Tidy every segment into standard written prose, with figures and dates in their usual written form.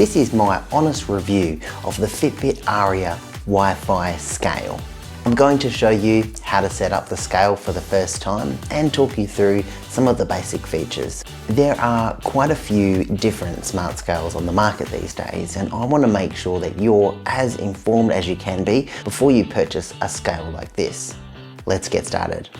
This is my honest review of the Fitbit Aria Wi-Fi scale. I'm going to show you how to set up the scale for the first time and talk you through some of the basic features. There are quite a few different smart scales on the market these days, and I want to make sure that you're as informed as you can be before you purchase a scale like this. Let's get started.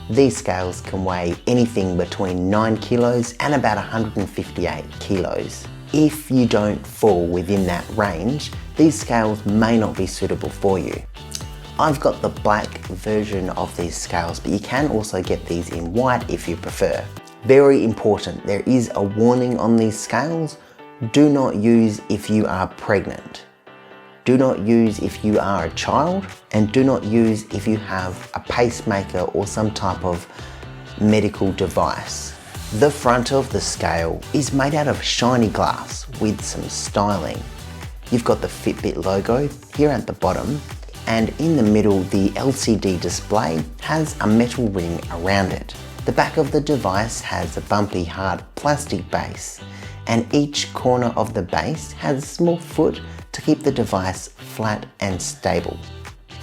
These scales can weigh anything between 9 kilos and about 158 kilos. If you don't fall within that range, these scales may not be suitable for you. I've got the black version of these scales, but you can also get these in white if you prefer. Very important, there is a warning on these scales. Do not use if you are pregnant. Do not use if you are a child, and do not use if you have a pacemaker or some type of medical device. The front of the scale is made out of shiny glass with some styling. You've got the Fitbit logo here at the bottom, and in the middle the LCD display has a metal ring around it. The back of the device has a bumpy hard plastic base, and each corner of the base has a small foot to keep the device flat and stable.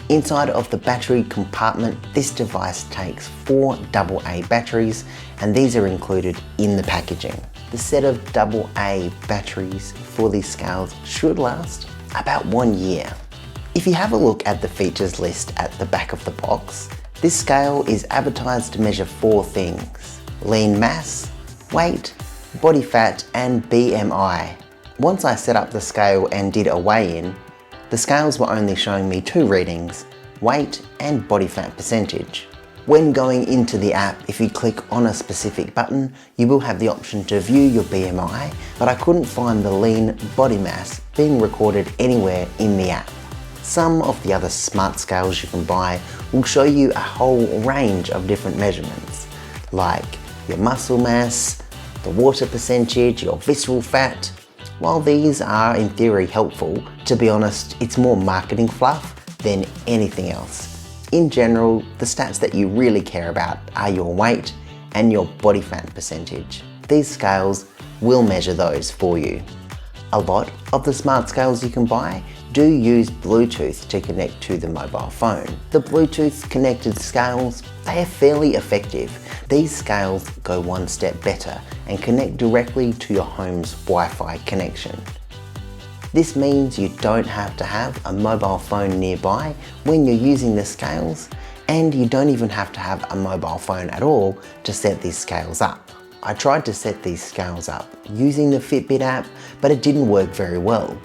Inside of the battery compartment, this device takes 4 AA batteries, and these are included in the packaging. The set of AA batteries for these scales should last about 1 year. If you have a look at the features list at the back of the box, this scale is advertised to measure 4 things: lean mass, weight, body fat, and BMI. Once I set up the scale and did a weigh-in, the scales were only showing me 2 readings, weight and body fat percentage. When going into the app, if you click on a specific button, you will have the option to view your BMI, but I couldn't find the lean body mass being recorded anywhere in the app. Some of the other smart scales you can buy will show you a whole range of different measurements, like your muscle mass, the water percentage, your visceral fat. While these are in theory helpful, to be honest, it's more marketing fluff than anything else. In general, the stats that you really care about are your weight and your body fat percentage. These scales will measure those for you. A lot of the smart scales you can buy do use Bluetooth to connect to the mobile phone. The Bluetooth connected scales, they are fairly effective. These scales go one step better and connect directly to your home's Wi-Fi connection. This means you don't have to have a mobile phone nearby when you're using the scales, and you don't even have to have a mobile phone at all to set these scales up. I tried to set these scales up using the Fitbit app, but it didn't work very well.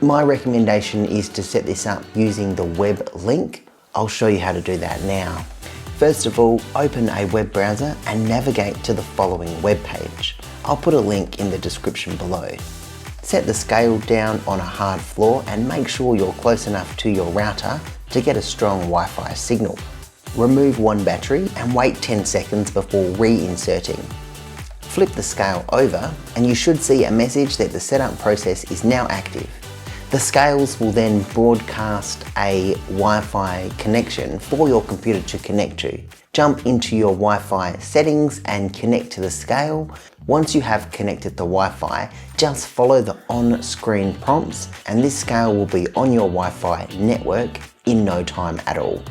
My recommendation is to set this up using the web link. I'll show you how to do that now. First of all, open a web browser and navigate to the following web page. I'll put a link in the description below. Set the scale down on a hard floor and make sure you're close enough to your router to get a strong Wi-Fi signal. Remove one battery and wait 10 seconds before reinserting. Flip the scale over and you should see a message that the setup process is now active. The scales will then broadcast a Wi-Fi connection for your computer to connect to. Jump into your Wi-Fi settings and connect to the scale. Once you have connected the Wi-Fi, just follow the on-screen prompts and this scale will be on your Wi-Fi network in no time at all.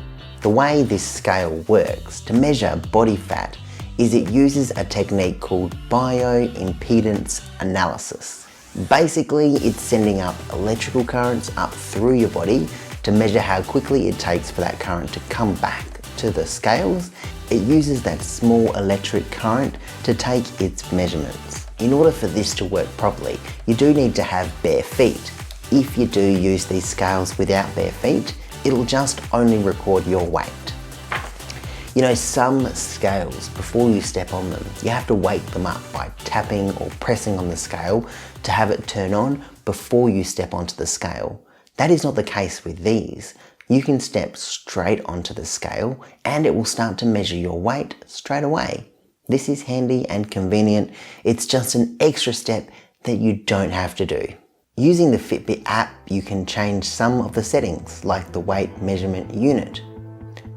The way this scale works to measure body fat is it uses a technique called bioimpedance analysis. Basically, it's sending up electrical currents up through your body to measure how quickly it takes for that current to come back to the scales. It uses that small electric current to take its measurements. In order for this to work properly, you do need to have bare feet. If you do use these scales without bare feet, it'll just only record your weight. You know, some scales, before you step on them, you have to wake them up by tapping or pressing on the scale to have it turn on before you step onto the scale. That is not the case with these. You can step straight onto the scale and it will start to measure your weight straight away. This is handy and convenient. It's just an extra step that you don't have to do. Using the Fitbit app, you can change some of the settings, like the weight measurement unit.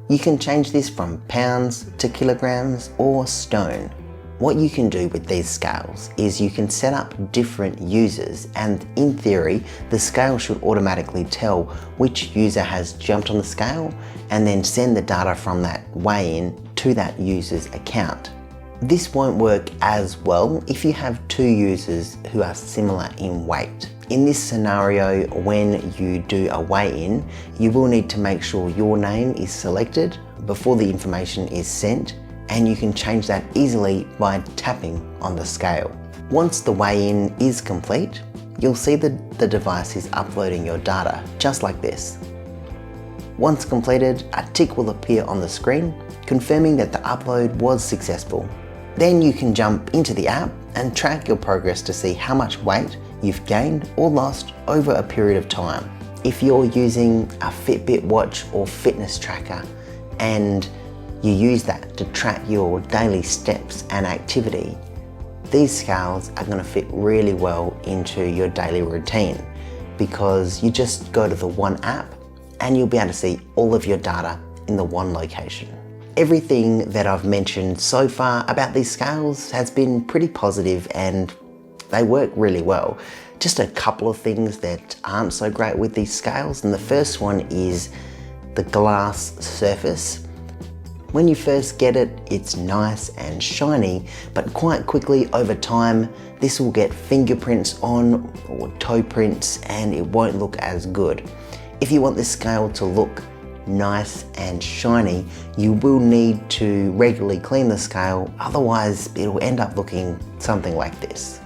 You can change this from pounds to kilograms or stone. What you can do with these scales is you can set up different users, and in theory, the scale should automatically tell which user has jumped on the scale and then send the data from that weigh-in to that user's account. This won't work as well if you have two users who are similar in weight. In this scenario, when you do a weigh-in, you will need to make sure your name is selected before the information is sent, and you can change that easily by tapping on the scale. Once the weigh-in is complete, you'll see that the device is uploading your data, just like this. Once completed, a tick will appear on the screen, confirming that the upload was successful. Then you can jump into the app and track your progress to see how much weight you've gained or lost over a period of time. If you're using a Fitbit watch or fitness tracker and you use that to track your daily steps and activity, these scales are going to fit really well into your daily routine, because you just go to the one app and you'll be able to see all of your data in the one location. Everything that I've mentioned so far about these scales has been pretty positive and they work really well. Just a couple of things that aren't so great with these scales, and the first one is the glass surface. When you first get it, it's nice and shiny, but quite quickly over time, this will get fingerprints on or toe prints and it won't look as good. If you want this scale to look nice and shiny, you will need to regularly clean the scale, otherwise it'll end up looking something like this.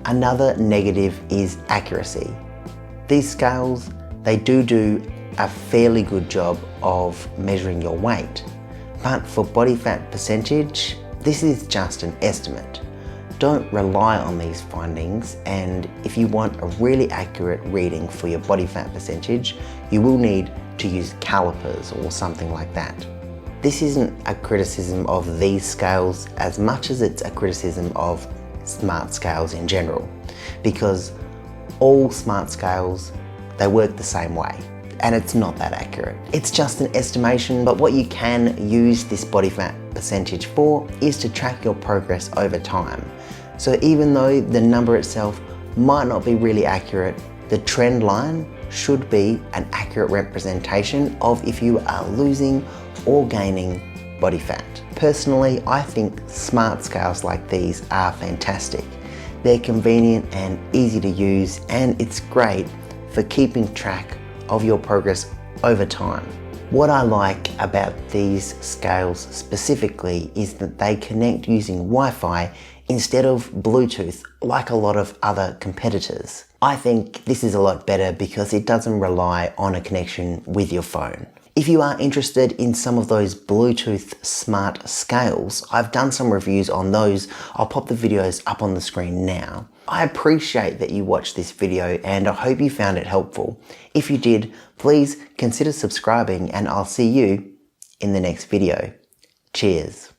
Another negative is accuracy. These scales, they do a fairly good job of measuring your weight, but for body fat percentage, this is just an estimate. Don't rely on these findings, and if you want a really accurate reading for your body fat percentage, you will need to use calipers or something like that. This isn't a criticism of these scales as much as it's a criticism of smart scales in general, because all smart scales, they work the same way. And it's not that accurate. It's just an estimation, but what you can use this body fat percentage for is to track your progress over time. So even though the number itself might not be really accurate, the trend line should be an accurate representation of if you are losing or gaining body fat. Personally, I think smart scales like these are fantastic. They're convenient and easy to use, and it's great for keeping track of your progress over time. What I like about these scales specifically is that they connect using Wi-Fi instead of Bluetooth like a lot of other competitors. I think this is a lot better because it doesn't rely on a connection with your phone. If you are interested in some of those Bluetooth smart scales, I've done some reviews on those. I'll pop the videos up on the screen now. I appreciate that you watched this video and I hope you found it helpful. If you did, please consider subscribing and I'll see you in the next video. Cheers.